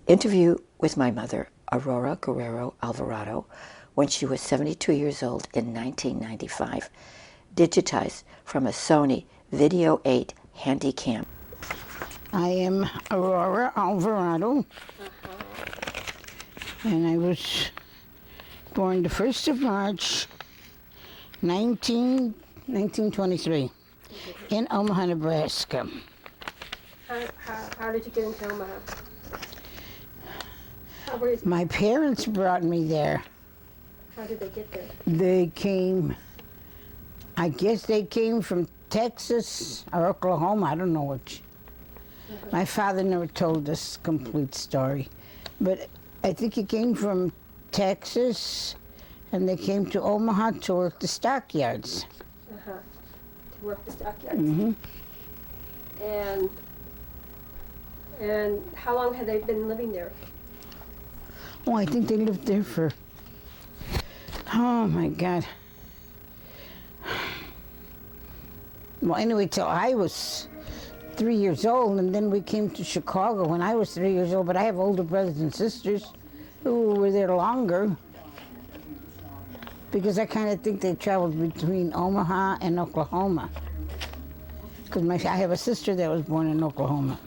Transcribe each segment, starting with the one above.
Interview with my mother, Aurora Guerrero Alvarado, when she was 72 years old in 1995, digitized from a Sony Video 8 Handycam. I am Aurora Alvarado, and I was born the 1st of March, 1923, in Omaha, Nebraska. How did you get into Omaha? My parents brought me there. How did they get there? They came, I guess they came from Texas or Oklahoma, I don't know which. My father never told this complete story, but I think he came from Texas, and they came to Omaha to work the stockyards. To work the stockyards. Mm-hmm. And how long had they been living there? Oh, I think they lived there for, oh my God. Well, anyway, till I was 3 years old, and then we came to Chicago when I was 3 years old, but I have older brothers and sisters who were there longer, because I kind of think they traveled between Omaha and Oklahoma, because I have a sister that was born in Oklahoma.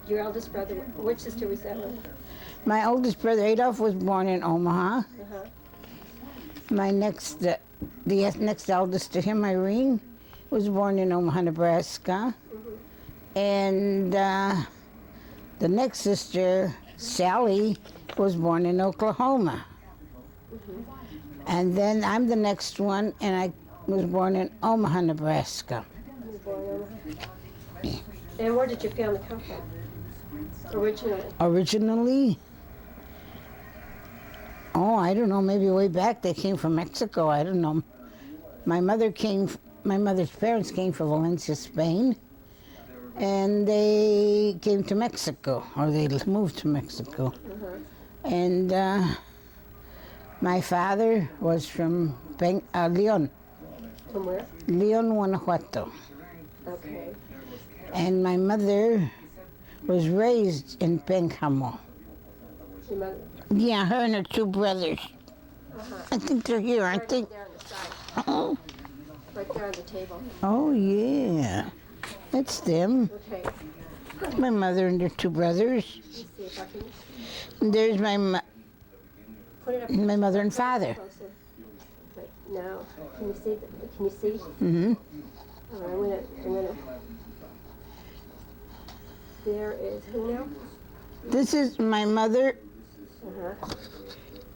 Your eldest brother, which sister was that one? My oldest brother Adolph was born in Omaha. My next, the next eldest to him, Irene, was born in Omaha, Nebraska. And the next sister, Sally, was born in Oklahoma. And then I'm the next one, and I was born in Omaha, Nebraska. You were born in Omaha. And where did your family come from? Originally? Oh, I don't know, maybe way back they came from Mexico, I don't know. My mother's parents came from Valencia, Spain, and they came to Mexico, or they moved to Mexico. And my father was from Leon. From where? Leon, Guanajuato. Okay. And my mother was raised in Pénjamo. Your mother? Yeah, her and her two brothers. I think they're here, aren't they? Right there on the side. Oh. Right there on the table. Oh, yeah. That's them. Okay. My mother and their two brothers. Let me see if I can And there's put it up. my mother and father. Closer. Wait, now, can you see? Can you see? Mm-hmm. All right, I'm gonna. There is who now? This is my mother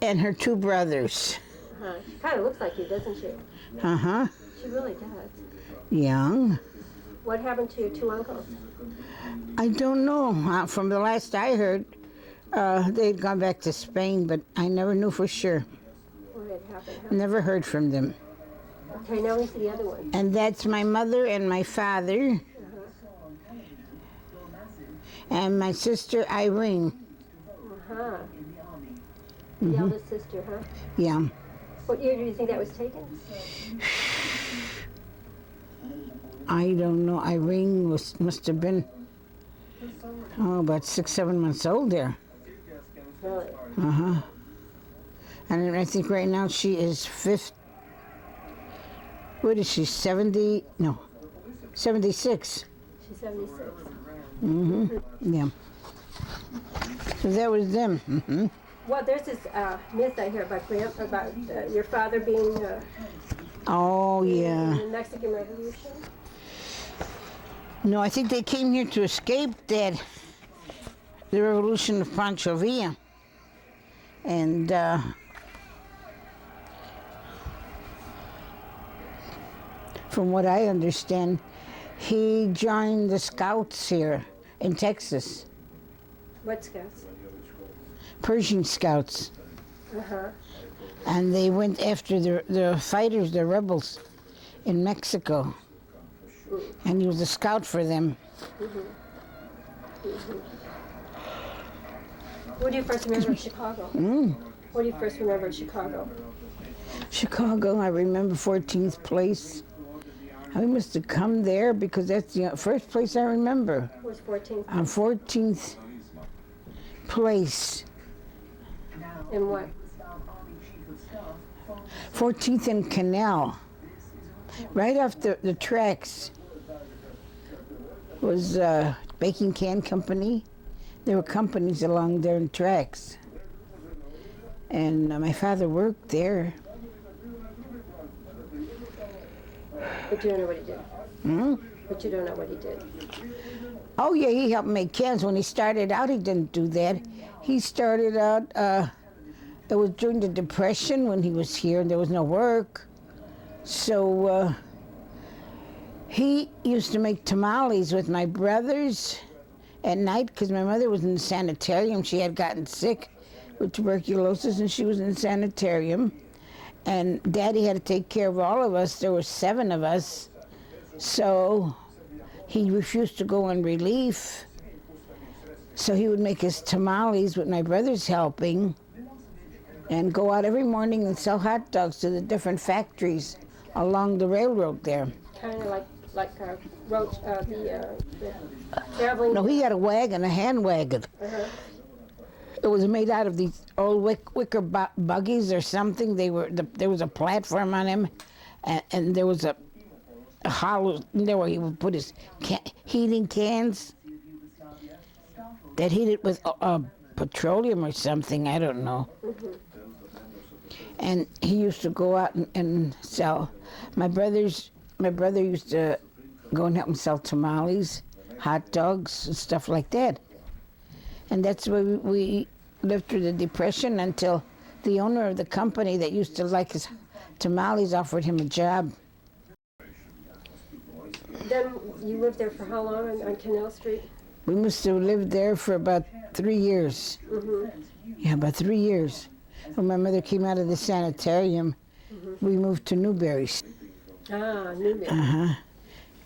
and her two brothers. She kind of looks like you, doesn't she? Uh-huh. She really does. Young. What happened to your two uncles? I don't know. From the last I heard, they'd gone back to Spain, but I never knew for sure. What had happened? Never heard from them. Okay, now we see the other one. And that's my mother and my father. And my sister Irene. The eldest sister, huh? Yeah. What year do you think that was taken? I don't know. Irene must have been about 6, 7 months old there. Really? And I think right now she is what is she, 70? No, 76. She's 76. Yeah. So that was them. Well, there's this myth I hear about your father being Oh, yeah. in the Mexican Revolution. No, I think they came here to escape the revolution of Pancho Villa. And from what I understand, he joined the Scouts here in Texas. What scouts? Persian Scouts. And they went after the fighters, the rebels in Mexico. And he was a scout for them. What do you first remember of Chicago? What do you first remember of Chicago? Chicago, I remember 14th place. I must have come there because that's the first place I remember. Was 14th? On 14th place, And what? 14th and Canal, right off the tracks, was a baking can company. There were companies along there in tracks. And my father worked there. But you don't know what he did. Hmm? But you don't know what he did. Oh yeah, he helped make cans. When he started out, he didn't do that. He started out, it was during the Depression when he was here and there was no work. So he used to make tamales with my brothers at night because my mother was in the sanitarium. She had gotten sick with tuberculosis and she was in the sanitarium. And Daddy had to take care of all of us. There were 7 of us. So he refused to go on relief. So he would make his tamales with my brothers helping and go out every morning and sell hot dogs to the different factories along the railroad there. Kind of like Roach, the traveling. No, he had a wagon, a hand wagon. Uh-huh. It was made out of these old wicker buggies or something. There was a platform on him, and there was a hollow there where he would put his heating cans that heated with petroleum or something. I don't know. Mm-hmm. And he used to go out and sell. My brother used to go and help him sell tamales, hot dogs, and stuff like that. And that's where we lived through the Depression until the owner of the company that used to like his tamales offered him a job. Then you lived there for how long on Canal Street? We must have lived there for about 3 years. Mm-hmm. Yeah, about 3 years. When my mother came out of the sanitarium, we moved to Newberry. Ah, Newberry. Uh-huh.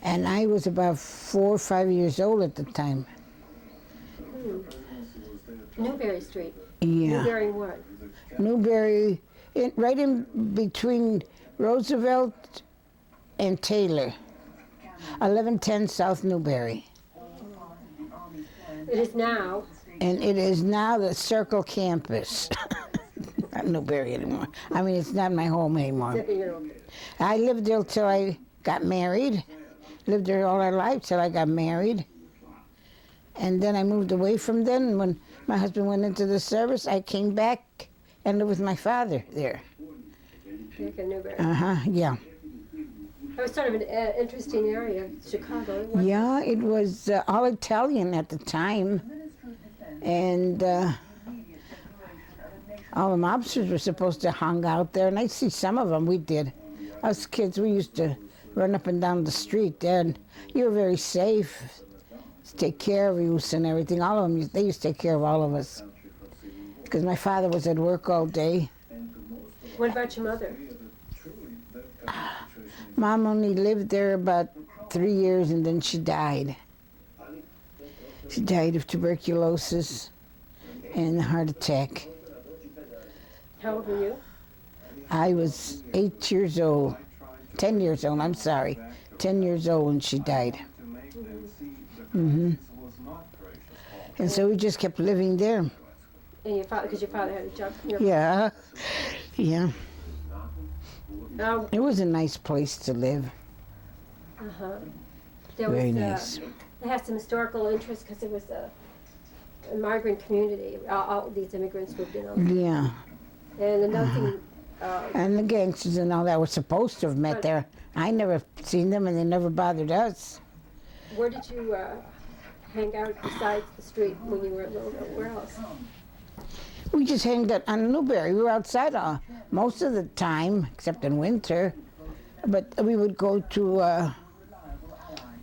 And I was about 4 or 5 years old at the time. Newberry Street. Yeah. Newberry what? Newberry, right in between Roosevelt and Taylor. 1110 South Newberry. It is now. And it is now the Circle campus. Not Newberry anymore. I mean, it's not my home anymore. I lived there till I got married. Lived there all our lives till I got married. And then I moved away from then. When my husband went into the service, I came back and lived with my father there. Back in Newberry. Uh-huh, yeah. It was sort of an interesting area, Chicago. Wasn't it? Yeah, it was all Italian at the time. And all the mobsters were supposed to hang out there, and I see some of them. We did. Us kids, we used to run up and down the street there, and you were very safe. Take care of you and everything. All of them, they used to take care of all of us. Because my father was at work all day. What about your mother? Mom only lived there about 3 years and then she died. She died of tuberculosis and a heart attack. How old were you? I was 8 years old, 10 years old, I'm sorry. 10 years old when she died. Mm-hmm. And so we just kept living there. And your father, because your father had a job. Yeah, yeah. Oh, It was a nice place to live. uh-huh. There Very was, nice. It has some historical interest because it was a migrant community. All these immigrants moved in on. Yeah. And another thing, And the gangsters and all that were supposed to have met there. I never seen them and they never bothered us. where did you hang out besides the street when you were little? Where else? We just hanged out on Newberry. We were outside most of the time, except in winter. But we would go to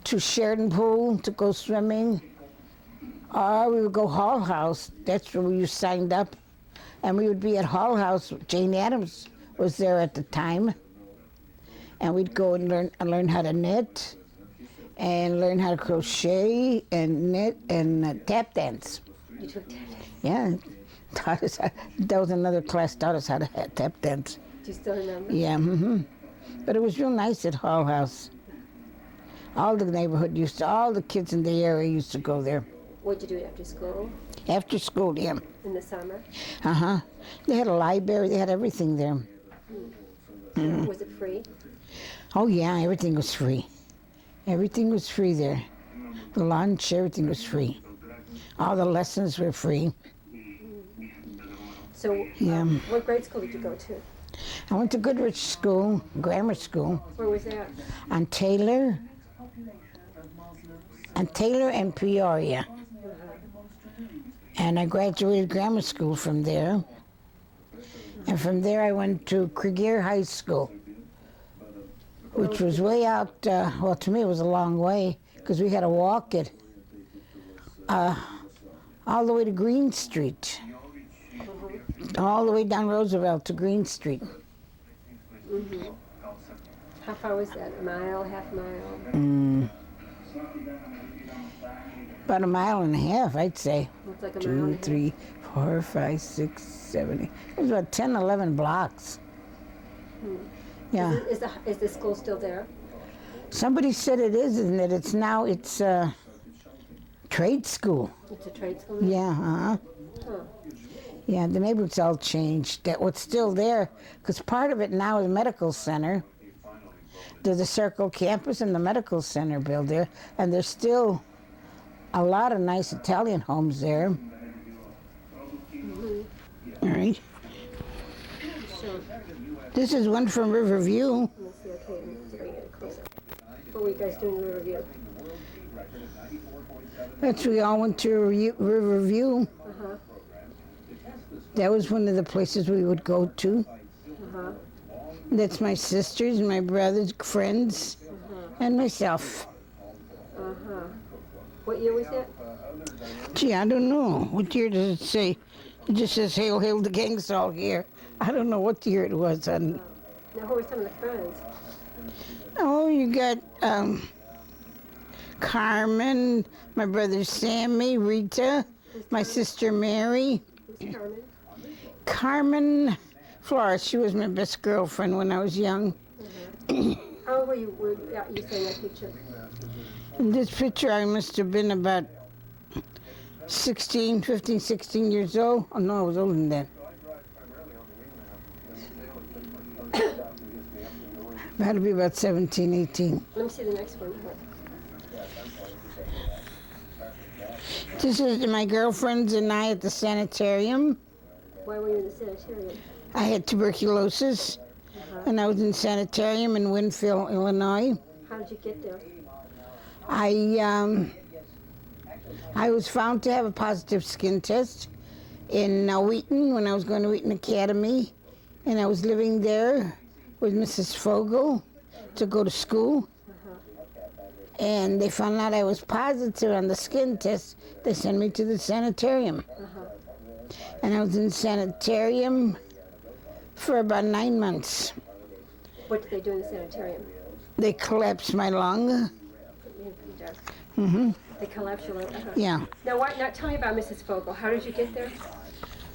Sheridan Pool to go swimming. Or we would go Hall House. That's where we signed up. And we would be at Hall House. Jane Addams was there at the time. And we'd go and learn how to knit and learn how to crochet and knit and tap dance. You took that. Yeah. Taught us that was another class taught us how to tap dance. Do you still remember? Yeah, But it was real nice at Hall House. All the neighborhood all the kids in the area used to go there. What'd you do after school? After school, yeah. In the summer? Uh-huh. They had a library. They had everything there. Was it free? Oh, yeah, everything was free. Everything was free there. The lunch, everything was free. All the lessons were free. So, Yeah. what grade school did you go to? I went to Goodrich School, grammar school, Where was that? on Taylor and Peoria. And I graduated grammar school from there. And from there I went to Cregier High School, which was way out, well, to me it was a long way, because we had to walk it all the way to Green Street. All the way down Roosevelt to Green Street. How far was that? A mile, half mile? About a mile and a half, I'd say. Looks like a mile. 2, and a half. 3, 4, 5, 6, 7, 8. It was about 10, 11 blocks. Yeah. Is the school still there? Somebody said it is, and that it's now, it's a trade school. It's a trade school now? Yeah, uh-huh. Huh. Yeah, the neighborhood's all changed. That what's still there, because part of it now is medical center. There's the Circle campus and the medical center built there, and there's still a lot of nice Italian homes there. All right. Sure. This is one from Riverview. Let me see. Okay, let's bring it closer. What were you guys doing in Riverview? That's we all went to Riverview. Uh-huh. That was one of the places we would go to. Uh-huh. That's my sisters, my brothers, friends, and myself. Uh-huh. What year was that? Gee, I don't know. What year does it say? It just says, Hail, hail, the gang's all here. I don't know what year it was. Now, who were some of the friends? Oh, you got Carmen, my brother Sammy, Rita, my sister Mary. Who's Carmen? Carmen Flores, she was my best girlfriend when I was young. How old were you saying that picture? In this picture, I must have been about 15, 16 years old. Oh, no, I was older than that. Had to be about 17, 18. Let me see the next one. This is my girlfriends and I at the sanitarium. Why were you in the sanitarium? I had tuberculosis, and I was in sanitarium in Winfield, Illinois. How did you get there? I was found to have a positive skin test in Wheaton when I was going to Wheaton Academy, and I was living there with Mrs. Fogel to go to school. And they found out I was positive on the skin test. They sent me to the sanitarium. And I was in sanitarium for about 9 months. What did they do in the sanitarium? They collapsed my lung. They collapsed your lung? Yeah. Now, tell me about Mrs. Fogel. How did you get there?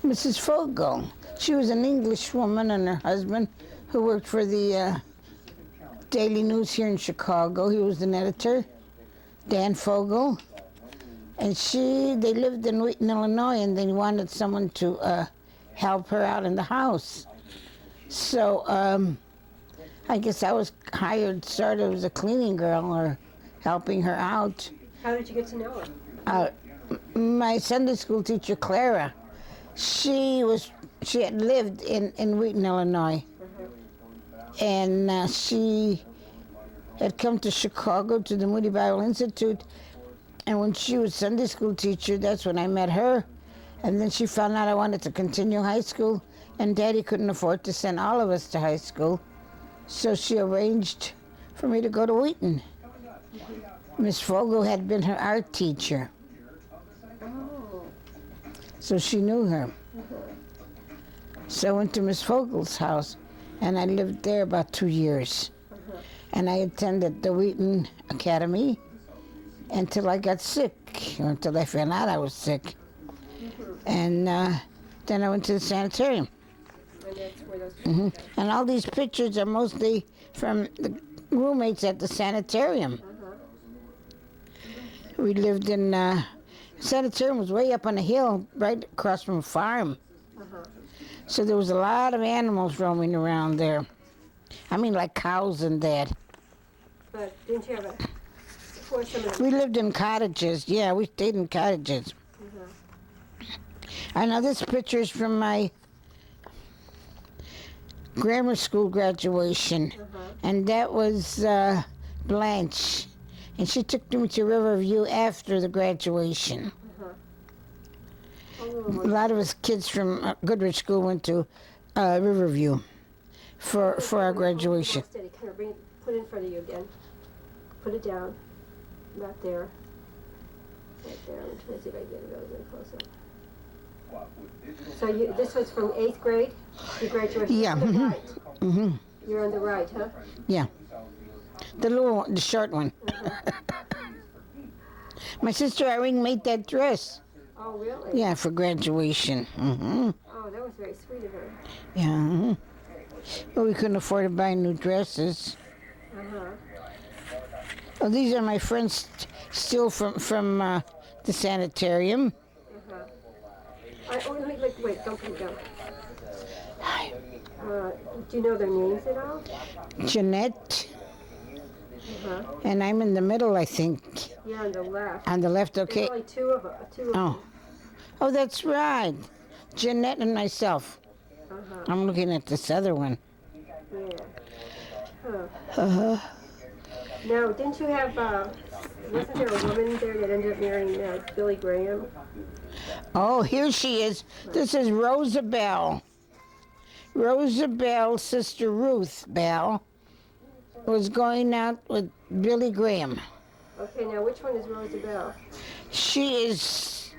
Mrs. Fogel, she was an English woman, and her husband, who worked for the Daily News here in Chicago. He was an editor, Dan Fogel. And they lived in Wheaton, Illinois, and they wanted someone to help her out in the house. So I guess I was hired sort of as a cleaning girl or helping her out. How did you get to know her? My Sunday school teacher, Clara, she had lived in Wheaton, Illinois. And she had come to Chicago to the Moody Bible Institute. And when she was Sunday school teacher, that's when I met her. And then she found out I wanted to continue high school, and Daddy couldn't afford to send all of us to high school. So she arranged for me to go to Wheaton. Miss Fogel had been her art teacher. Oh. So she knew her. So I went to Miss Fogel's house, and I lived there about 2 years. And I attended the Wheaton Academy until I got sick, or until I found out I was sick. And then I went to the sanitarium. And that's where those And all these pictures are mostly from the roommates at the sanitarium. We lived in Sanitarium was way up on a hill, right across from a farm. Uh-huh. So there was a lot of animals roaming around there. I mean, like cows and that. But didn't you have a, before some of the, We lived in cottages. Yeah, we stayed in cottages. I know this picture is from my grammar school graduation, and that was Blanche, and she took me to Riverview after the graduation. A lot of us kids from Goodrich School went to Riverview for our graduation. Steady, kind of bring it, put it in front of you again. Put it down. Not there. Right there. I'm trying to see if I can get it really close up. So this was from 8th grade? You graduated? Yeah. On the right. You're on the right, huh? Yeah, the little one, the short one. My sister Irene made that dress. Oh, really? Yeah, for graduation. Oh, that was very sweet of her. Yeah. But we couldn't afford to buy new dresses. Oh, these are my friends still from the sanitarium. Wait, don't put it down. Do you know their names at all? Jeanette. And I'm in the middle, I think. Yeah, on the left. On the left, okay. There's only two of them. Oh. Oh, that's right. Jeanette and myself. I'm looking at this other one. Yeah. Now, didn't you have, wasn't there a woman there that ended up marrying Billy Graham? Oh, here she is. This is Rosa Bell. Rosa Bell's sister Ruth Bell was going out with Billy Graham. Okay, now which one is Rosa Bell? She is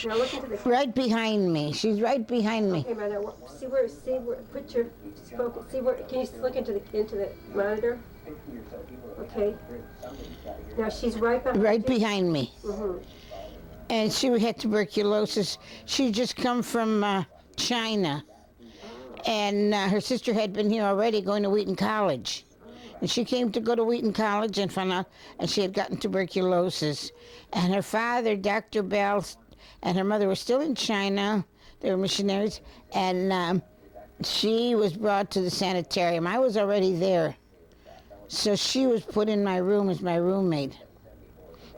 Now look into the right behind me. She's right behind me. camera. Now, see where, put your focus. See where? Can you look into the monitor? Okay. Now she's right behind. Right you. behind me. And she had tuberculosis. She just come from China. And her sister had been here already going to Wheaton College. And she came to go to Wheaton College and found out and she had gotten tuberculosis. And her father, Dr. Bell, and her mother were still in China. They were missionaries. And she was brought to the sanitarium. I was already there. So she was put in my room as my roommate.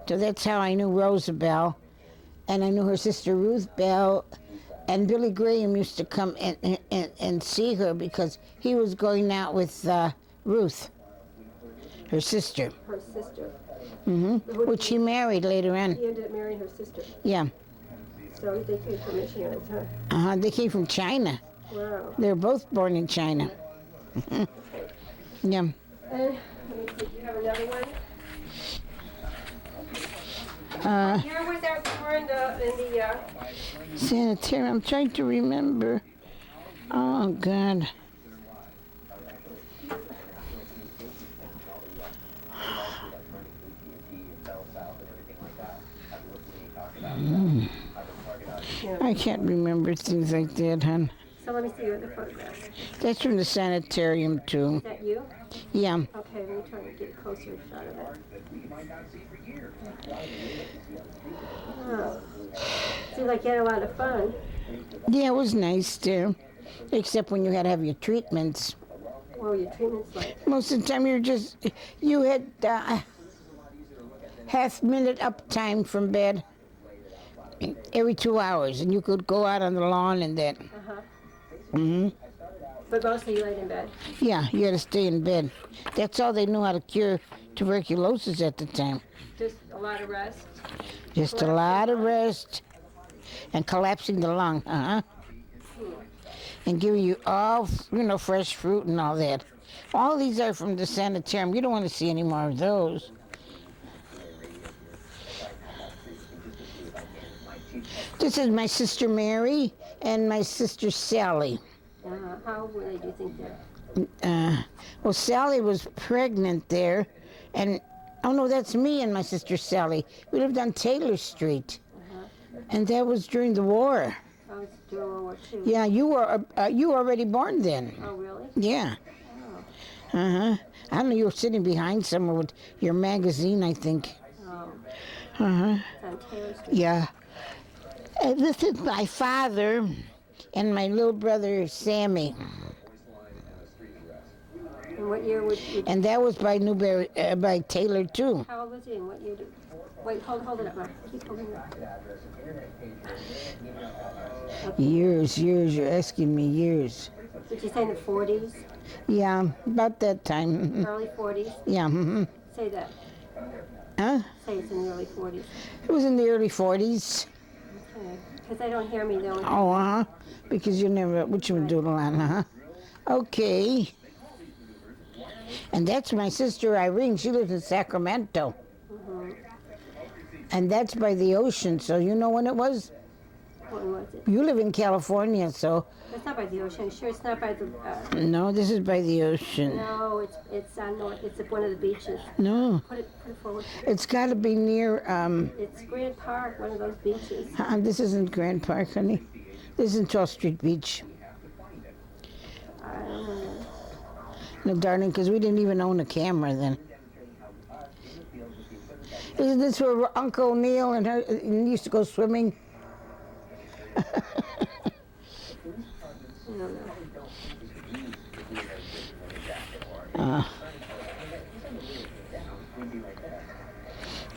So that's how I knew Rosa Bell. And I knew her sister Ruth Bell. And Billy Graham used to come and see her because he was going out with Ruth, her sister. Her sister. Which he married later on. He ended up marrying her sister. Yeah. So they came from missionaries, huh? They came from China. Wow. They were both born in China. Yeah. And let me see. You have another one. Here was that we were in the Sanitarium. I'm trying to remember. Oh, God. I can't remember things like that, hon. So let me see the photograph. That's from the sanitarium, too. Is that you? Yeah. Okay, let me try to get a closer shot of that. Oh. Seems like you had a lot of fun. Yeah, it was nice, too. Except when you had to have your treatments. What were your treatments like? Most of the time you had half-minute uptime from bed every 2 hours, and you could go out on the lawn and that. But mostly you laid in bed. Yeah, you had to stay in bed. That's all they knew how to cure tuberculosis at the time. Just a lot of rest. Just a lot of rest and collapsing the lung, and giving you all, fresh fruit and all that. All these are from the sanitarium. You don't want to see any more of those. This is my sister Mary and my sister Sally. How old were they, do you think they're? Well, Sally was pregnant there, and oh no, that's me and my sister Sally. We lived on Taylor Street, and that was during the war. Oh, it's during World War II. Yeah, you were already born then. Oh, really? Yeah. I don't know. You were sitting behind somewhere with your magazine, I think. Oh. Uh-huh. It's on Taylor Street. Yeah. And this is my father and my little brother Sammy. And what year would you? And that was by Newberry, by Taylor too. How old was he and what year did? Wait, hold it up, Ma. Keep holding it up. Years, you're asking me years. Did you say in the 40s? Yeah, about that time. Early 40s? Yeah. Say that. Huh? Say it's in the early 40s. It was in the early 40s. Okay. Because they don't hear me though. Oh, because you never, what you would doodle on, huh? Okay. And that's my sister Irene. She lives in Sacramento. And that's by the ocean, so you know when it was? When was it? You live in California, so. It's not by the ocean. Sure, it's not by the. No, this is by the ocean. No, it's on north. It's at one of the beaches. No, Put it forward. it's got to be near, It's Grant Park, one of those beaches. this isn't Grand Park, honey. This is 12th Street Beach. I don't know. No, darling, because we didn't even own a camera then. Isn't this where Uncle Neil and her used to go swimming? I don't know.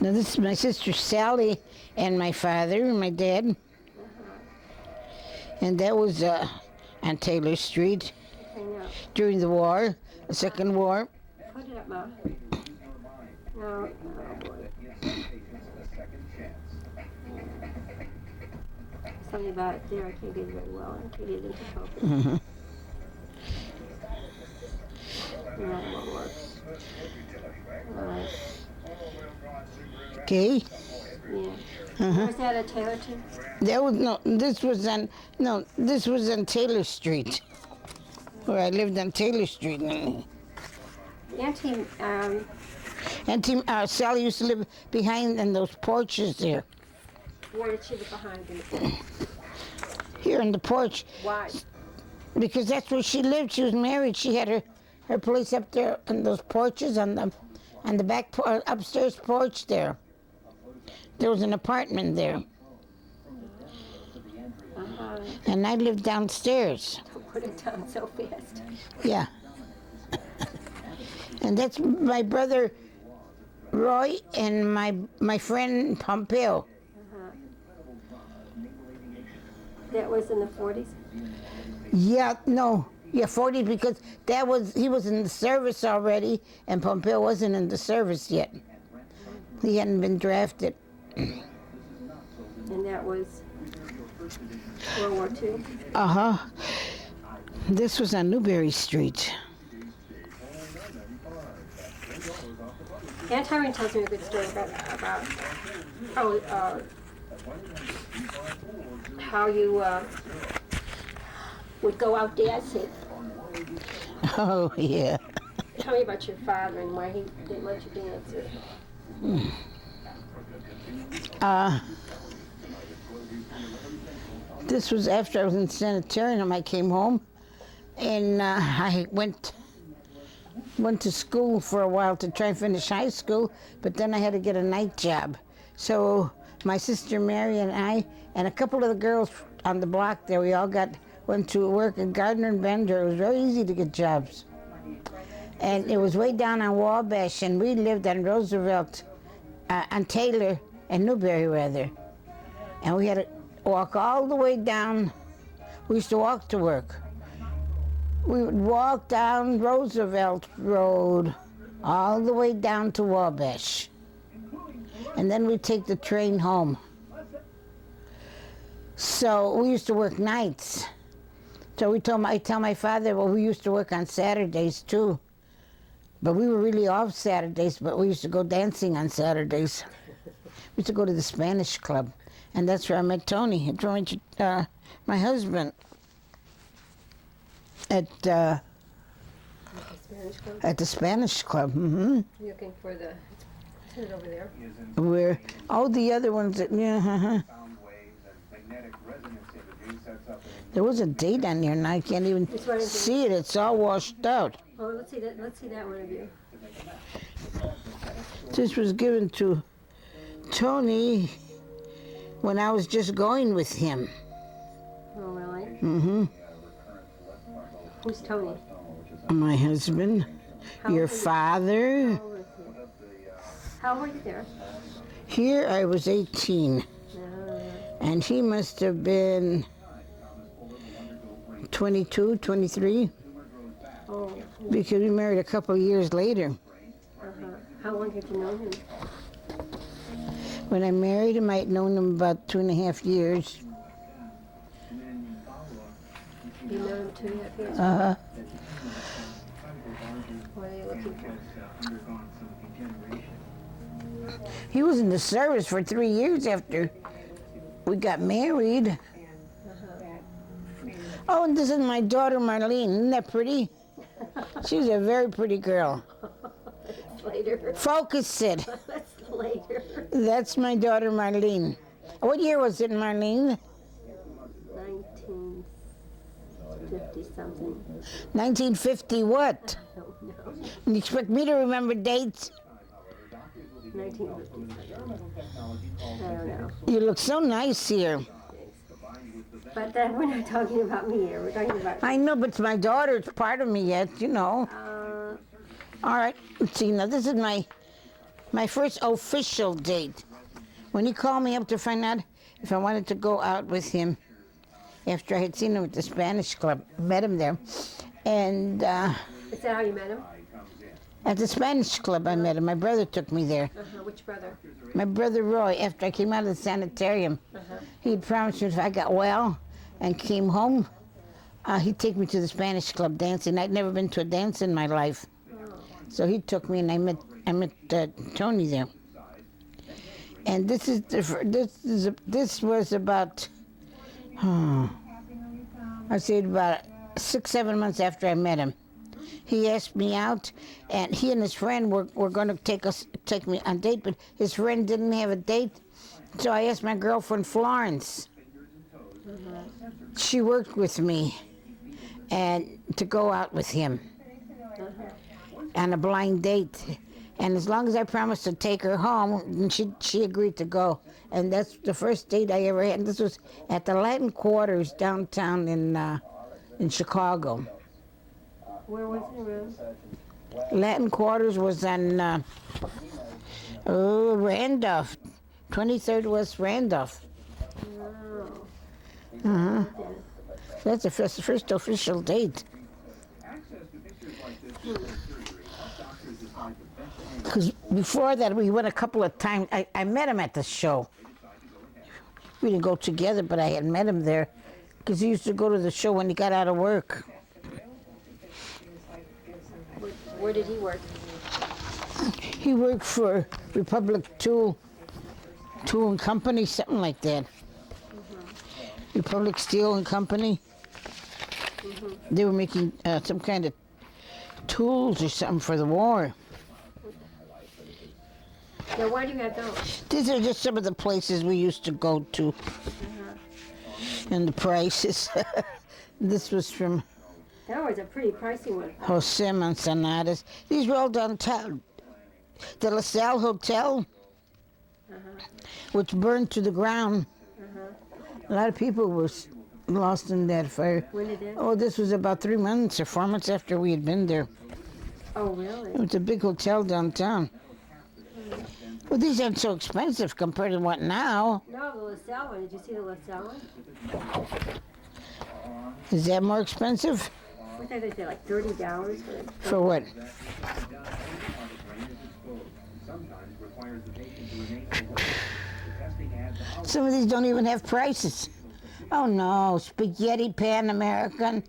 Now this is my sister Sally and my father and my dad. And that was on Taylor Street I know. during the war, the Second War. Put it up, Ma. No, oh boy. Something about it there I can't get it very well. I can't get it into focus. No, it won't work. All right. Okay. Yeah. Was that at Taylor too? That was this was on Taylor Street. Where I lived on Taylor Street. Auntie, And Sally used to live behind in those porches there. where did she live behind him? Here in the porch. Why? Because that's where she lived. She was married. She had her place up there in those porches on the back upstairs porch there. There was an apartment there. And I lived downstairs. Don't put it down so fast. Yeah. And that's my brother Roy and my friend Pompeo. That was in the 40s? Yeah, no. Yeah, 40 because he was in the service already and Pompeo wasn't in the service yet. He hadn't been drafted. And that was World War II? Uh-huh. This was on Newberry Street. Aunt Irene tells me a good story about how you would go out dancing. Oh, yeah. Tell me about your father and why he didn't let you dance. This was after I was in sanitarium. I came home and I went to school for a while to try and finish high school, but then I had to get a night job. So my sister Mary and I and a couple of the girls on the block there, we all went to work at Gardner and Bender. It was very easy to get jobs. And it was way down on Wabash, and we lived on Roosevelt, on Taylor and Newberry rather. And we had to walk all the way down. We used to walk to work. We would walk down Roosevelt Road all the way down to Wabash. And then we'd take the train home. So we used to work nights. So I tell my father, well, we used to work on Saturdays too. But we were really off Saturdays, but we used to go dancing on Saturdays. We used to go to the Spanish Club. And that's where I met Tony. That's where I met my husband. At the Spanish Club. Mm-hmm. You're looking for the, isn't it over there? Where all the other ones, yeah. There was a date on there, and I can't even see it. It's all washed out. Oh, let's see that one of you. This was given to Tony, when I was just going with him. Oh, really? Mm-hmm. Who's Tony? My husband, How your old were you? father. How old was he? How old were you there? Here I was 18, and he must have been 22, 23, Oh, because we married a couple of years later. how long had you known him? When I married him, I had known him about 2.5 years. You known him 2.5 years? Uh-huh. What are you looking for? He was in the service for 3 years after we got married. Oh, and this is my daughter Marlene. Isn't that pretty? She's a very pretty girl. That's later. Focus it. That's later. That's my daughter Marlene. What year was it, Marlene? 1950 something. 1950 what? I don't know. You expect me to remember dates? 1950. I don't know. You look so nice here. But then we're not talking about me here. We're talking about. I know, but it's my daughter. It's part of me yet, you know. All right, let's see. Now, this is my first official date. When he called me up to find out if I wanted to go out with him after I had seen him at the Spanish Club, met him there. And Is that how you met him? at the Spanish Club, I met him. My brother took me there. Which brother? My brother Roy, after I came out of the sanitarium, he had promised me if I got well and came home, he'd take me to the Spanish Club dancing. I'd never been to a dance in my life. So he took me, and I met Tony there. And this was about, I'd say about 6-7 months after I met him. He asked me out, and he and his friend were going to take me on a date, but his friend didn't have a date, so I asked my girlfriend Florence. She worked with me, and to go out with him on a blind date. And as long as I promised to take her home, and she agreed to go. And that's the first date I ever had. And this was at the Latin Quarters downtown in Chicago. Where was it, Rose? Latin Quarters was on Randolph, 23rd West Randolph. Oh. That's the first official date. Because before that, we went a couple of times. I met him at the show. We didn't go together, but I had met him there because he used to go to the show when he got out of work. Where did he work? He worked for Republic Tool and Company, something like that. Republic Steel and Company. They were making some kind of tools or something for the war. Now, why do you have those? These are just some of the places we used to go to. And the prices. This was from That was a pretty pricey one. Jose Manzanares. These were all downtown. The La Salle Hotel, which burned to the ground. A lot of people were lost in that fire. When did it? Oh, this was about 3 months or 4 months after we had been there. Oh, really? It was a big hotel downtown. Well, these aren't so expensive compared to what now. No, the LaSalle one. Did you see the LaSalle one? Is that more expensive? What did they say, like $30 for it? For what? Some of these don't even have prices. Oh no, spaghetti pan American,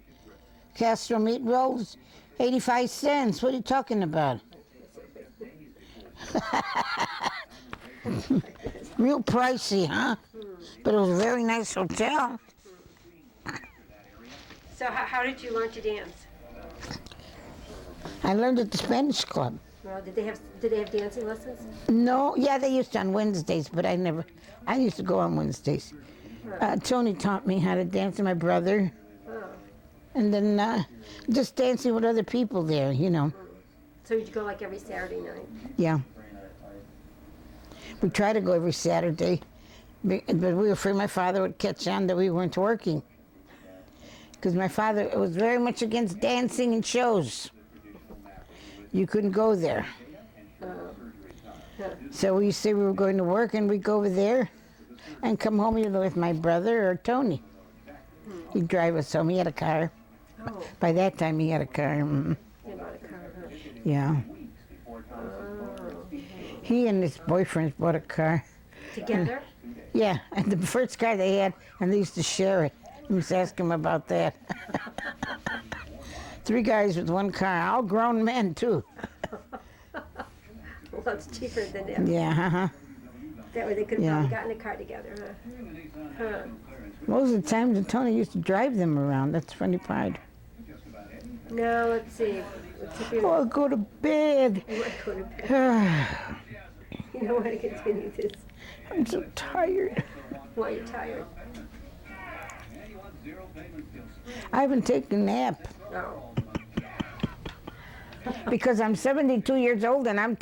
Castro meat rolls, 85 cents. What are you talking about? Real pricey, huh? But it was a very nice hotel. So how did you learn to dance? I learned at the Spanish Club. Well, did they have dancing lessons? No, yeah, they used to on Wednesdays, but I used to go on Wednesdays. Tony taught me how to dance, and my brother. Oh. And then just dancing with other people there, you know. So you'd go like every Saturday night? Yeah. We tried to go every Saturday, but we were afraid my father would catch on that we weren't working. Because my father was very much against dancing and shows. You couldn't go there. So we say we were going to work, and we'd go over there and come home either with my brother or Tony. He'd drive us home. He had a car. Oh, By that time, he had a car. you bought a car, huh? Yeah. Oh. He and his boyfriend bought a car. Together? Yeah, and the first car they had, and they used to share it. You must ask him about that. 3 guys with 1 car, all grown men too. Well, it's cheaper than that. Yeah, That way they could have Yeah. probably gotten a car together, huh? Huh. Most of the times, Tony used to drive them around. That's the funny part. Now, let's see. Let's see if Oh, I'll go to bed. you want to go to bed. You don't want to continue this. I'm so tired. Why are you tired? I haven't taken a nap Oh. because I'm 72 years old and I'm